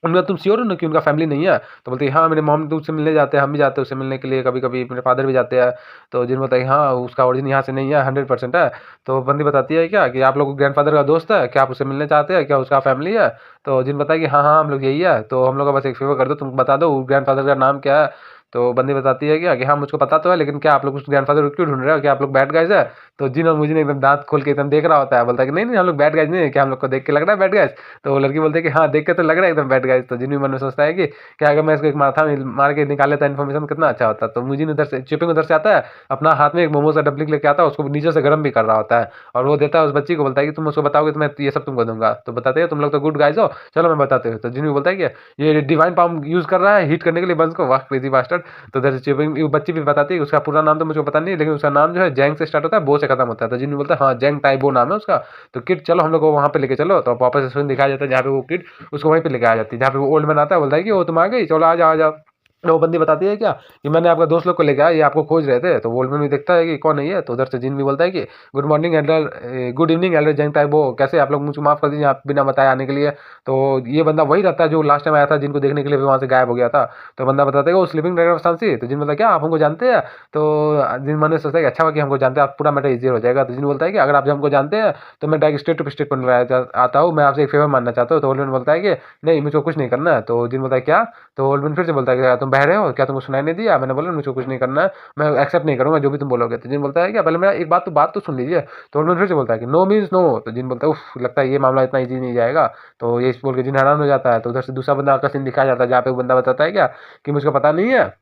उनका तुम श्योर हो ना कि उनका फैमिली नहीं है? तो बोलते हैं हाँ, मेरे मॉम तो उससे मिलने जाते हैं, हम भी जाते हैं उससे मिलने के लिए, कभी कभी मेरे फादर भी जाते हैं। तो जिन बताइए हाँ, उसका ओरिजिन यहाँ से नहीं है, 100% है। तो बंदी बताती है क्या कि आप लोग ग्रैंडफादर का दोस्त है क्या, आप उससे मिलने चाहते हैं क्या, उसका फैमिली है? तो जिन बताया कि हाँ हाँ, हम लोग यही है, तो हम लोग का बस एक फेवर कर दो, तुम बता दो ग्रैंडफादर का नाम क्या है। तो बंदी बताती है क्या कि हाँ, मुझको पता तो है, लेकिन क्या आप लोग उस ग्रैंडफादर को क्यों ढूंढ रहे हो, क्या आप लोग बैड गाइज है? तो जिन और मुझे एकदम दांत खोल के एकदम देख रहा होता है, बोलता है कि नहीं नहीं, हम लोग बैड गाइज नहीं है, क्या हम लोग को देख के लग रहा है बैड गाइज? तो वो लड़की बोलती है कि हाँ, देख के तो लग रहा है एकदम बैड गाइज। तो जिन भी मन में सोचता है कि क्या अगर मैं इसको एक माथा में मार के निकाल लेता इन्फॉर्मेशन, कितना अच्छा होता। तो मुझे उधर से चिपिंग उधर से आता है, अपना हाथ में एक मोमोज का डब्लिक लेके आता है, उसको नीचे से गर्म भी कर रहा होता है, और वो देता है उस बच्ची को, बोलता है कि तुम उसको बताओगे तो मैं ये सब तुमको दूंगा। तो बताते हैं तुम लोग तो गुड गाइज हो, चलो मैं बताते हो। तो जिन भी बोलता है कि ये डिवाइन पाम यूज कर रहा है हीट करने के लिए बंस को, वाह क्रेजी बास्टर्ड। तो उधर से चिपिंग बच्ची भी बताती है, उसका पूरा नाम तो मुझे पता नहीं, लेकिन उसका नाम जो है जैंग से स्टार्ट होता है, बो से खत्म होता है। तो जिन भी बोलता है हाँ, जैंग टाइबो नाम है उसका। तो किड चलो हम लोग को वहाँ पे लेके चलो। तो वापस से दिखाया जाता है जहाँ पे वो किड उसको वहीं पे लेके आ जाती है, जहाँ पे वो ओल्ड मैन आता है, बोलता है कि वो तुम आ गई, चलो आ जाओ आ जाओ। तो वो बंदी बताती है क्या कि मैंने आपका दोस्त लोग को लेके आया, ये आपको खोज रहे थे। तो वो ओल्ड मैन भी देखता है कि कौन है ये। तो उधर से जिन भी बोलता है कि good morning elder, good evening elder Zhang Taibo, कैसे आप लोग, मुझे माफ़ कर दीजिए आप बिना बताए आने के लिए। तो ये बंदा वही रहता है जो लास्ट टाइम आया था, जिनको देखने के लिए वहाँ से गायब हो गया था। तो बंदा बताता है वो स्लीपिंग ड्रैगन ऑफ सांसी। तो जिन बोलता है क्या आप हमको जानते हैं? तो जिन मन में सोचता है कि अच्छा हुआ कि हमको जानते हैं, आप पूरा मैटर ईजियर हो जाएगा। तो जिन बोलता है कि अगर आप हमको जानते हैं तो मैं डायरेक्ट स्टेट टू स्टेट पर आता हूँ, मैं आपसे एक फेवर मानना चाहता हूँ। तो ओल्ड मैन बोलता है कि नहीं, मुझको कुछ नहीं करना है। तो जिन बोलता है क्या? तो ओल्ड मैन फिर से बोलता है कि तुम बहरे हो क्या, तुमको सुनाई नहीं दिया? मैंने बोला मुझको कुछ नहीं करना है, मैं एक्सेप्ट नहीं करूँगा जो भी तुम बोलोगे। तो जिन बोलता है क्या, पहले मेरा एक बात तो सुन लीजिए। तो ओल्ड मैन फिर से बोलता है कि नो मीन्स नो। तो जिन बोलता है उफ, लगता है ये मामला इतना ईजी नहीं जाएगा। तो ये बोल के जिन हैरान हो जाता है। तो उधर से दूसरा बंदा का सीन दिखाया जाता है, जहाँ पे वो बंदा बताता है क्या कि मुझको पता नहीं है,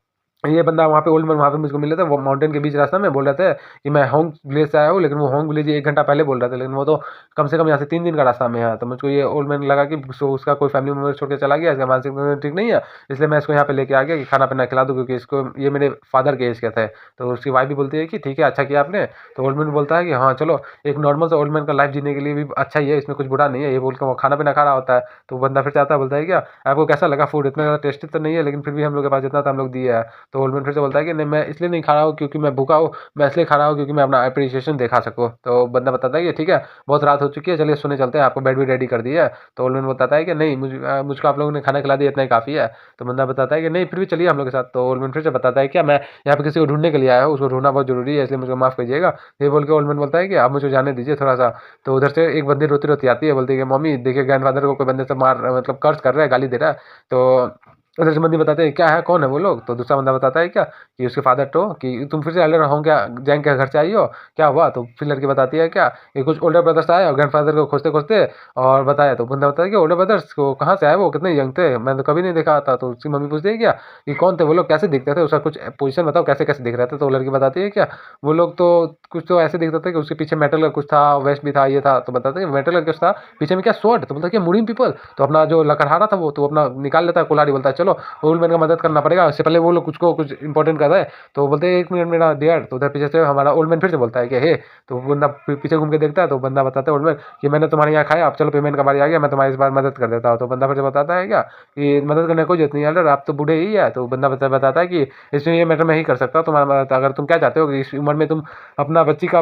ये बंदा वहाँ पे ओल्ड मैन वहाँ पे मुझको मिले थे, वो माउंटेन के बीच रास्ता में बोल रहे थे कि मैं होंग विलेज से आया हूँ, लेकिन वो होंग विलेज 1 घंटा पहले बोल रहे थे, लेकिन वो तो कम से कम यहाँ से 3 दिन का रास्ता में है। तो मुझको ये ओल्ड मैन लगा कि उसका कोई फैमिली मेम्बर छोड़ के चला गया, इसका मानसिक ठीक नहीं है, इसलिए मैं इसको यहाँ पे लेके आ गया कि खाना पीना खिला दूँ, क्योंकि इसको ये मेरे फादर के एज के थे। तो उसकी वाइफ भी बोलती है कि ठीक है, अच्छा किया आपने। तो ओल्ड मैन बोलता है कि हाँ चलो, एक नॉर्मल सा ओल्ड मैन का लाइफ जीने के लिए भी अच्छा ही है, इसमें कुछ बुरा नहीं है। ये बोल के वो खाना पीना खा रहा होता है। तो बंदा फिर चाहता है, बोलता है क्या आपको कैसा लगा फूड, इतना ज़्यादा टेस्टी तो नहीं है, लेकिन फिर भी हम लोग के पास जितना था हम लोग दिया है। तो ओल्ड मैन फिर से बोलता है कि नहीं, मैं इसलिए नहीं खा रहा हूँ क्योंकि मैं भूखा हूँ, मैं इसलिए खा रहा हूँ क्योंकि मैं अपना अप्रिसिएशन दिखा सकूँ। तो बंदा बताता है कि ठीक है, बहुत रात हो चुकी है, चलिए सोने चलते हैं, आपको बेड भी रेडी कर दिया है। तो ओल्ड मैन बताता है कि नहीं, मुझको आप लोगों ने खाना खिला दिया, इतना ही काफ़ी है। तो बंदा बताता है कि नहीं, फिर भी चलिए हम लोग के साथ। तो ओल्ड मैन फिर से बताता है कि मैं यहाँ पे किसी को ढूंढने के लिए आया हूँ, उसको ढूंढना बहुत जरूरी है, इसलिए मुझे माफ़ कीजिएगा। ये बोल के ओल्ड मैन बोलता है कि आप मुझे जाने दीजिए थोड़ा सा। तो उधर से एक बंदी रोती रोती आती है, बोलती है कि मम्मी देखिए, ग्रैंडफादर को कोई बंदे से मार मतलब कर्ज कर रहा है, गाली दे रहा है। तो उधर से बंदी बताते हैं क्या है, कौन है वो लोग? तो दूसरा बंदा बताता है क्या कि उसके फादर तो कि तुम फिर से एल्डर हो क्या, जैंग के घर से आई हो, क्या हुआ? तो फिर लड़की बताती है क्या कि कुछ ओल्डर ब्रदर्स आए और ग्रैंडफादर को खोजते खोजते और बताया। तो बंदा बताया कि ओल्डर ब्रदर्स को कहाँ से आए, वो कितने यंग थे, मैं तो कभी नहीं देखा था। तो उसकी मम्मी पूछती है क्या कि कौन थे वो लोग, कैसे दिखते थे, उसका कुछ पोजीशन बताओ, कैसे कैसे दिख रहे थे? तो लड़की बताती है क्या वो लोग तो कुछ तो ऐसे दिखते थे कि उसके पीछे मेटल का कुछ था, वेस्ट भी था, ये था। तो बताते मेटल का कुछ था पीछे में, क्या स्वॉर्ड? तो बोलता है कि मुड़ीन पीपल। तो अपना जो लकड़हारा था वो तो अपना निकाल लेता है कुल्हाड़ी, बोलता है चलो ओल्ड मैन का मदद करना पड़ेगा, उससे पहले वो लोग कुछ इंपॉर्टेंट कर रहा है। तो बोलते हैं 1 मिनट मेरा डियर। तो उधर पीछे से हमारा ओल्ड मैन फिर से बोलता है कि हे। तो बंदा पीछे घूम के देखता है, तो बंदा बताता है ओल्ड मैन कि मैंने तुम्हारे यहाँ खाया, अब चलो पेमेंट का बारी आ गया, मैं तुम्हारी इस बार मदद कर देता हूँ। तो बंदा फिर से बताता है क्या कि मदद करने की कोई जरूरत नहीं है एल्डर, आप तो बूढ़े ही है। तो बंदा बताता है कि इसमें ये मैटर मैं ही कर सकता हूँ तुम्हारा मदद, अगर तुम क्या चाहते हो कि इस उम्र में तुम अपना बच्ची का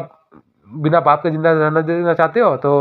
बिना बाप के जिंदा रहना देना चाहते हो। तो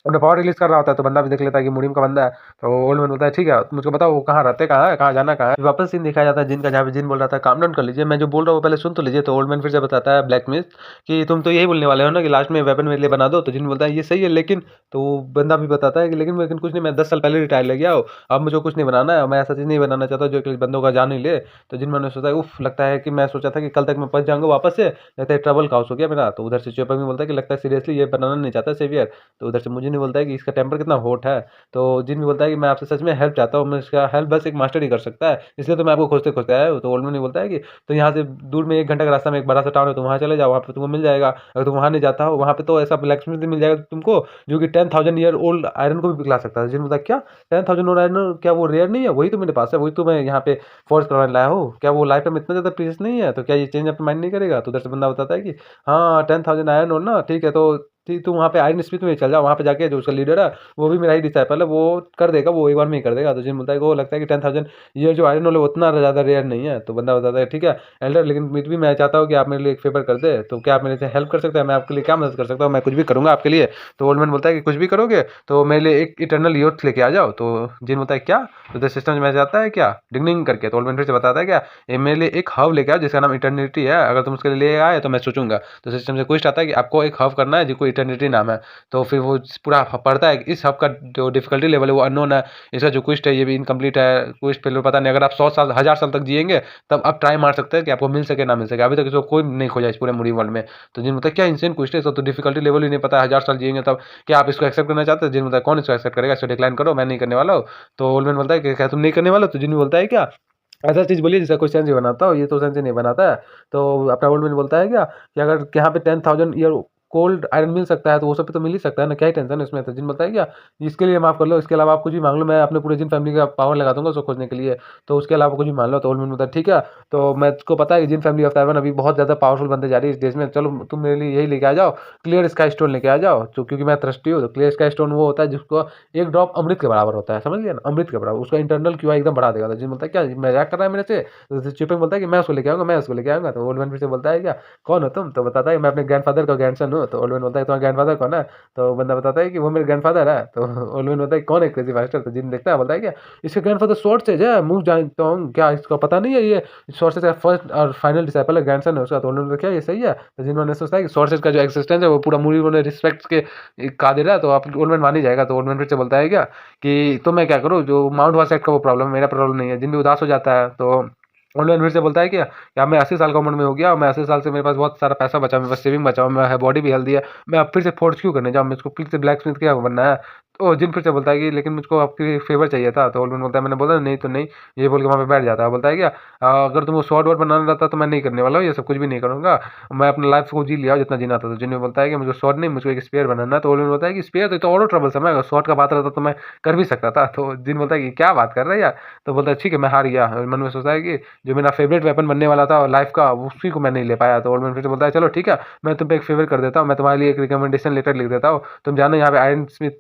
अपना पावर रिलीज कर रहा होता है, तो बंदा भी देख लेता है कि मुनीम का बंदा है। तो ओल्ड मैन बोलता है ठीक है मुझको बताओ वो कहाँ रहते, कहाँ है, कहाँ जाना, कहाँ है। वापस सीन दिखाया जाता है जिन का, जहाँ पे जिन बोल रहा था काम डाउन कर लीजिए, मैं जो बोल रहा हूँ वो पहले सुन तो लीजिए। तो ओल्ड मैन फिर से बताता है ब्लैक मिस कि तुम तो यही बोलने वाले हो ना कि लास्ट में वेपन मेरे लिए बना दो। तो जिन बोलता है ये सही है लेकिन, तो वो बंदा भी बताता है कि लेकिन कुछ नहीं, मैं 10 साल पहले रिटायर ले गया हूँ, अब मुझे कुछ नहीं बनाना है, मैं ऐसा चीज़ नहीं बनाना चाहता जो कि बंदों का जान ही ले। तो जिन मैंने सोचा उफ, लगता है कि मैं सोचा था कि कल तक मैं पहुंच जाऊंगा वापस से, लगता है ट्रबल का हाउस हो गया मेरा। तो उधर से चोपा भी बोलता है कि लगता है सीरियसली ये बनाना नहीं चाहता सेवियर। तो उधर से मुझे नहीं बोलता है कि इसका टेम्पर कितना हॉट है। तो जिन भी बोलता है कि मैं आपसे सच में हेल्प चाहता हूँ, मैं इसका हेल्प बस एक मास्टर ही कर सकता है, इसलिए तो मैं आपको खोजते खोजते आया हूँ। तो ओल्ड मैन बोलता है कि तो यहाँ से दूर में 1 घंटे का रास्ता में एक बड़ा सा टाउन है, तो वहाँ चले जाओ, वहाँ पे तुमको मिल जाएगा। अगर तुम वहाँ नहीं जाता हो, वहाँ पे तो ऐसा ब्लैक स्मिथ मिल जाएगा तुमको जो कि 10,000 ईयर ओल्ड आयरन को भी पिघला सकता है। जिन बोलता है क्या 10,000 ओल्ड आयरन, क्या वो रेयर नहीं है? वही तो मेरे पास है, वही तो मैं यहाँ पे फोर्स करवाने लाया हूँ, क्या वो लाइफ में इतना ज़्यादा प्रीशियस नहीं है? तो क्या ये चेंज अपना माइंड नहीं करेगा? तो उधर से बंदा बताता है कि हाँ 10,000 आयरन ओल्ड ना, ठीक है तो ठीक, तू वहाँ पे आयरन स्मिथ में चल जाओ, वहाँ पे जाके जो उसका लीडर है वो भी मेरा ही डिसाइपल है, वो कर देगा, वो एक बार में ही कर देगा। तो जिन बोलता है कि वो लगता है कि 10,000 ये जो आयरन ओल है वो उतना ज़्यादा रेयर नहीं है। तो बंदा बताता है ठीक है एल्डर, लेकिन फिर भी मैं चाहता हूँ कि आप मेरे लिए एक फेवर कर दे। तो क्या आप मेरे से हेल्प कर सकते हैं? मैं आपके लिए क्या मदद कर सकता हूँ? मैं कुछ भी करूँगा आपके लिए। तो ओल्ड मैन बोलता है कि कुछ भी करोगे तो मेरे लिए एक इटर्नल यूथ लेके आ जाओ। तो जिन बोलता है क्या? तो द सिस्टम में जाता है क्या डिंगनिंग करके। तो ओल्ड मैन फिर से बताता है क्या ये मेरे लिए एक हब लेके आओ जिसका नाम इटर्निटी है, अगर तुम उसके लिए ले आए तो मैं सोचूंगा। तो सिस्टम से क्वेश्चन आता है कि आपको एक हब करना है जिसको इटर्निटी नाम है। तो फिर वो पूरा पढ़ता है कि इस हब का जो डिफिकल्टी लेवल है वो अननोन है, इसका जो क्विस्ट है ये भी इनकम्प्लीट है, क्विस्ट फिर पता नहीं, अगर आप 100 साल 1000 साल तक जिएंगे तब आप ट्राई मार सकते हैं कि आपको मिल सके ना मिल सके। अभी तक इसको कोई नहीं खोजा इस पूरे मूवी वर्ल्ड में। तो जिन मतलब क्या इंसेंट क्विस्ट है, इसका तो डिफिकल्टी लेवल ही नहीं पता है, 1000 साल जिएंगे तब क्या आप इसको एक्सेप्ट करना चाहते हैं? जिन मतलब कौन इसको एक्सेप्ट करेगा, इसको डिक्लाइन करो, मैं नहीं करने वाला हूँ। तो ओल्ड मैन बोलता है कि क्या तुम नहीं करने वाला हो? तो जिन बोलता है क्या ऐसा चीज़ बोलिए जिसका कोई सेंस ही बनाता हो, ये तो सेंस ही नहीं बनाता है। तो अपना ओल्ड मैन बोलता है क्या कि अगर यहाँ पे 10,000 ईयर कोल्ड आयरन मिल सकता है तो वो सब पे तो मिल ही सकता है ना, क्या ही टेंशन है इसमें। तो जिन बोलता है क्या इसके लिए माफ़ कर लो, इसके अलावा आप कुछ भी मांग लो, मैं अपने पूरे जिन फैमिली का पावर लगा दूंगा उसको खोजने के लिए, तो उसके अलावा कुछ भी मान लो। तो ओल्ड मैन बोलता है ठीक है, तो मैं को पता है कि जिन फैमिली ऑफ ताइवान अभी बहुत ज़्यादा पावरफुल बनते जा रही है इस देश में, चलो तुम मेरे लिए यही लेके आ जाओ, क्लियर स्काई स्टोन लेके आ जाओ। तो क्योंकि मैं थ्रस्टी हूँ, तो क्लियर स्काई स्टोन वो होता है जिसको एक ड्रॉप अमृत के बराबर होता है, समझ लिया ना, अमृत के बराबर, उसका इंटरनल क्यूआई एकदम बढ़ा देगा। तो जिन बोलता है क्या मजाक कर रहा है मेरे से? तो चिपिंग बोलता है कि मैं उसको लेके आऊंगा, मैं उसको लेके आऊंगा। तो ओल्ड मैन फिर से बोलता है क्या कौन हो तुम? तो बताता है मैं अपने ग्रैंडफादर का ग्रैंडसन हूँ। तो ओल्ड मैन बोलता है तुम्हारा ग्रैंडफादर कौन है? तो बंदा बताता है कि वो मेरे ग्रैंडफादर है। तो ओल्ड मैन बोलता है कौन है क्रेजी मास्टर? तो जिन देखता है बोलता है क्या इसके ग्रैंडफादर सॉर्सेज है, मुंह जानता हूँ, क्या इसको पता नहीं है ये सॉर्सेज का फर्स्ट और फाइनल डिसाइपल है, ग्रैंडसन है उसका। तो ओल्ड मैन क्या ये सही है? तो जिन्होंने सोचता है कि सॉर्सेज का जो एक्सिस्टेंस है वो पूरा मूवी उन्होंने रिस्पेक्ट के कादिर है, तो आप ओल्ड मैन मान ही जाएगा। तो ओल्ड मैन फिर से बोलता है क्या कि तो मैं क्या करूँ, जो माउंट वासेट का वो प्रॉब्लम है, मेरा प्रॉब्लम नहीं है। जिन भी उदास हो जाता है तो ऑनलाइन फिर से बोलता है क्या मैं 80 साल का उम्र में हो गया और मैं 80 साल से मेरे पास बहुत सारा पैसा बचा, मेरे पास सेविंग बचा, मैं बॉडी भी हेल्दी है, मैं अब फिर से फोर्स क्यों करने जाऊँ, मुझको फिर से ब्लैक स्मिथ क्या बनना है? तो जिन फिर से बोलता है कि लेकिन मुझको आपकी फेवर चाहिए था। तो ओल्ड मैन बोलता है मैंने बोला नहीं तो नहीं, ये बोल के वहाँ पे बैठ जाता है। बोलता है क्या अगर तुमको स्वॉर्ड वर्ड बनाना रहता तो मैं नहीं करने वाला हूँ, ये सब कुछ भी नहीं करूँगा, मैं अपने लाइफ को जी लिया जितना जीना था। तो जिन बोलता है कि मुझे स्वॉर्ड नहीं, मुझको एक स्पेयर बनाना है। तो ओल्ड मैन बोलता है कि स्पेयर तो और ट्रबल समय, अगर स्वॉर्ड का बात रहता तो मैं कर भी सकता था। तो जिन बोलता है कि क्या बात कर रहे हैं यार? तो बोलता है ठीक है मैं हार गया। मन में सोचता है कि जो मेरा फेवरेट वेपन बनने वाला था लाइफ का उसी को मैं नहीं ले पाया। तो ओल्ड मैन फिर से बोलता है चलो ठीक है, मैं तुम पे एक फेवर कर देता हूँ, मैं तुम्हारे लिए एक रिकमेंडेशन लेटर लिख देता हूँ, तुम जाना यहाँ पे आयरन स्मिथ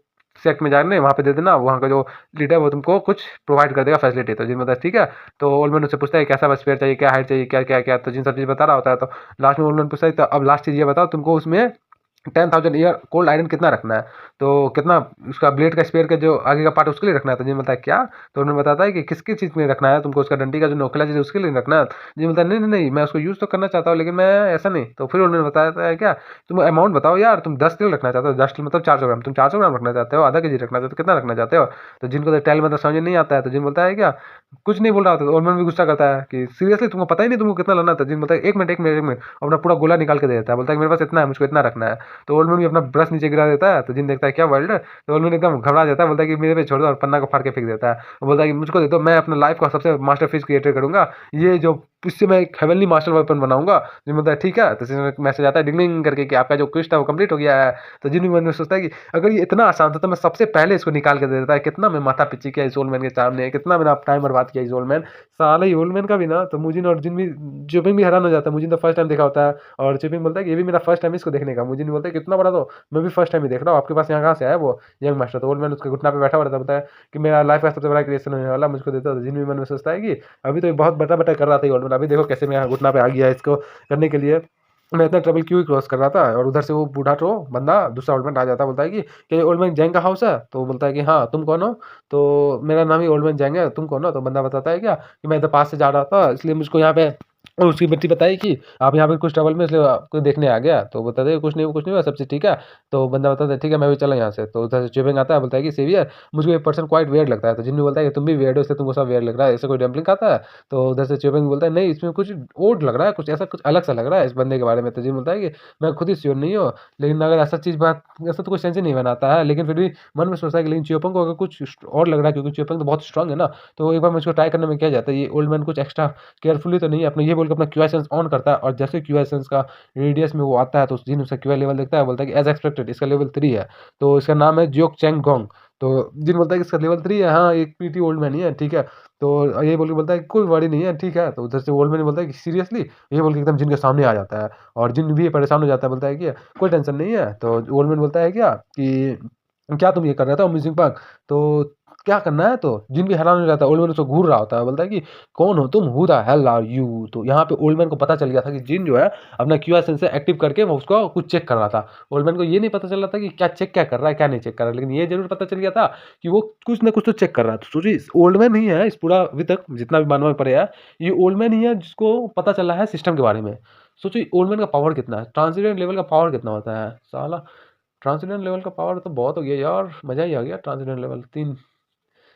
सेक्ट में जाने, वहाँ पे दे देना, वहाँ का जो लीडर है वो तुमको कुछ प्रोवाइड कर देगा फैसिलिटी। तो जिन मतलब ठीक है। तो ओल्ड मैन उससे पूछता है कैसा स्पेयर चाहिए, क्या हाइट चाहिए, क्या क्या क्या, तो जिन सब चीज़ बता रहा होता है। तो लास्ट में ओल्ड मैन पूछता है तो अब लास्ट चीज़ ये बताओ तुमको उसमें 10,000 ईयर कोल्ड आयरन कितना रखना है, तो कितना उसका ब्लेड का स्पेयर का जो आगे का पार्ट उसके लिए रखना है। तो जिन बताया क्या? तो उन्होंने बताता है कि किस किस चीज़ में रखना है तुमको, उसका डंडी का जो नोखला चीज़ है उसके लिए रखना है। जिन बताया नहीं नहीं नहीं मैं उसको यूज़ तो करना चाहता हूँ लेकिन मैं ऐसा नहीं। तो फिर उन्होंने बताया है क्या तुम अमाउंट बताओ यार, तुम 10 किलो रखना चाहते हो, 10 किलो मतलब 400 ग्राम, तुम 400 ग्राम रखना चाहते हो, आधा केजी रखना चाहते हो, कितना रखना चाहते हो? तो जिनको तो टेल मतलब समझ नहीं आता है। तो जिन बोलता है क्या कुछ नहीं बोल रहा होता। तो ओल्ड मैन भी गुस्सा करता है कि सीरियसली तुमको पता ही नहीं तुमको कितना लाना था? जिन बोलता है एक मिनट एक मिनट एक मिनट, अपना पूरा गोला निकाल के दे देता है, बोलता है मेरे पास इतना है, मुझको इतना रखना है। तो ओल्ड मैन भी अपना ब्रश नीचे गिरा देता है, तो जिन देखता है क्या वर्ल्ड है, तो ओल्ड मैन एकदम घबरा जाता है, बोलता है कि मेरे पे छोड़ दो, और पन्ना को फाड़ के फेंक देता है। वो बोलता है कि मुझको दे दो, मैं अपना लाइफ का सबसे मास्टरपीस क्रिएट करूंगा, ये जो इससे मैं एक हेवनली मास्टर वेपन बनाऊंगा। जिन बोलता है ठीक है, तो मैसेज आता है डिंग डिंग करके कि आपका जो क्विस्ट है वो कंप्लीट हो गया है। तो जिन भी मन में सोचता है कि अगर ये इतना आसान था तो मैं सबसे पहले इसको निकाल के दे देता है, कितना मैं माथा पिच्ची किया इस ओल्ड मैन के सामने, कितना मैंने टाइम बर्बाद किया इस ओल्ड मैन। साला ये ओल्ड मैन का भी ना, तो मुजिन और जिन भी चुपिंग भी हैरान हो जाता है, मुजिन तो फर्स्ट टाइम देखा होता है, और चुपिंग बोलता है कि ये भी मेरा फर्स्ट टाइम इसको देखने का। मुजिन बोलता है कितना बड़ा, तो मैं भी फर्स्ट टाइम ही देख रहा हूँ, आपके पास यहाँ कहाँ से आया वो यंग मास्टर। तो ओल्ड मैन उसके घुटना पे बैठा हुआ रहता है, बोलता है कि मेरा लाइफ का सबसे बड़ा क्रिएशन होने वाला, मुझको देता। तो जिन भी मन में सोचता है कि अभी तो ये बहुत बटा बटा कर रहा था ये ओल्ड मैन, अभी देखो कैसे मैं यहाँ घुटना पे आ गया इसको करने के लिए, मैं इतना ट्रबल क्यों ही क्रॉस कर रहा था। और उधर से वो बूढ़ा तो बंदा दूसरा ओल्ड मैन आ जाता है, बोलता है कि क्या ये ओल्ड मैन जैंग का हाउस है। तो बोलता है कि हाँ, तुम कौन हो। तो मेरा नाम ही ओल्ड मैन जैंग है, तुम कौन हो। तो बंदा बताता है क्या कि मैं इधर पास से जा रहा था, इसलिए मुझको यहाँ पे, और उसकी बेटी बताई कि आप यहाँ पे कुछ ट्रबल में, इसलिए आपको देखने आ गया। तो बताते हैं कुछ नहीं हुआ, सब चीज़ ठीक है। तो बंदा बताता है ठीक है, मैं भी चला यहाँ से। तो उधर से चुपिंग आता है, बोलता है कि सेवियर, मुझको एक पर्सन क्वाइट वियर्ड लगता है। तो जिन्होंने बोलता है कि तुम भी वियर्ड हो, इसलिए तुमको सब वियर्ड लग रहा है, ऐसे कोई डम्पलिंग खाता है। तो उधर से चुपिंग बोलता है नहीं, इसमें कुछ ओड लग रहा है, कुछ ऐसा कुछ अलग सा लग रहा है इस बंदे के बारे में। तो जिन बोलता है कि मैं खुद ही श्योर नहीं हूँ, लेकिन अगर ऐसा चीज़ बात, ऐसा तो कोई सेंस ही नहीं बनाता है, लेकिन फिर भी मन में सोचता है कि लेकिन च्योपंग को अगर कुछ और लग रहा है, क्योंकि च्योपंग तो बहुत स्ट्रांग है ना। तो एक बार मुझको ट्राई करने में क्या जाता है, ये ओल्ड मैन कुछ एक्स्ट्रा केयरफुली तो नहीं है, अपना ये बोल के अपना क्यू एसेंस ऑन करता है, और जैसे क्यू एसेंस का रेडियस में वो आता है, तो जिन उसका क्यू लेवल देखता है, बोलता है कि एज एक्सपेक्टेड इसका लेवल 3 है। तो इसका नाम है जियोक चैंग गोंग। तो जिन बोलता है कि इसका लेवल 3 है, हाँ एक पीटी ओल्ड मैन ही है, ठीक है। तो ये बोल के बोलता है कि कोई वरी नहीं है, ठीक है। तो उधर से ओल्ड मैन बोलता है कि सीरियसली, ये बोल के एकदम जिन के सामने आ जाता है, और जिन भी परेशान हो जाता है, बोलता है कि कोई टेंशन नहीं है। तो ओल्ड मैन बोलता है क्या कि क्या तुम ये कर रहा था अम्यूजिंग पार्क, तो क्या करना है। तो जिन भी हैरान हो जाता है, ओल्ड मैन उसको घूर रहा होता है, बोलता है कि कौन हो तुम, who the hell are you. तो यहाँ पे ओल्ड मैन को पता चल गया था कि जिन जो है अपना क्यूआर सेंसर एक्टिव करके वो उसको कुछ चेक कर रहा था। ओल्ड मैन को ये नहीं पता चल रहा था कि क्या चेक क्या कर रहा है, क्या नहीं चेक कर रहा है, लेकिन ये जरूर पता चल गया था कि वो कुछ ना कुछ तो चेक कर रहा है। तो सोचिए ओल्ड मैन ही है इस पूरा अभी तक जितना भी मानव में पड़े है, ये ओल्ड मैन ही है जिसको पता चला है सिस्टम के बारे में। सोचिए ओल्ड मैन का पावर कितना है, ट्रांसीडेंट लेवल का पावर कितना होता है साला। ट्रांसीडेंट लेवल का पावर तो बहुत हो गया यार, मजा ही आ गया। ट्रांसीडेंट लेवल 3,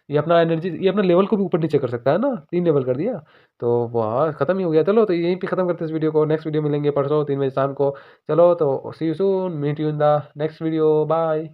ये अपना एनर्जी, ये अपना लेवल को भी ऊपर नीचे कर सकता है ना, 3 लेवल कर दिया। तो वाह, खत्म ही हो गया। चलो तो यहीं पे खत्म करते हैं इस वीडियो को, नेक्स्ट वीडियो मिलेंगे परसों 3 बजे शाम को। चलो तो see you soon, meet you in the next video, bye.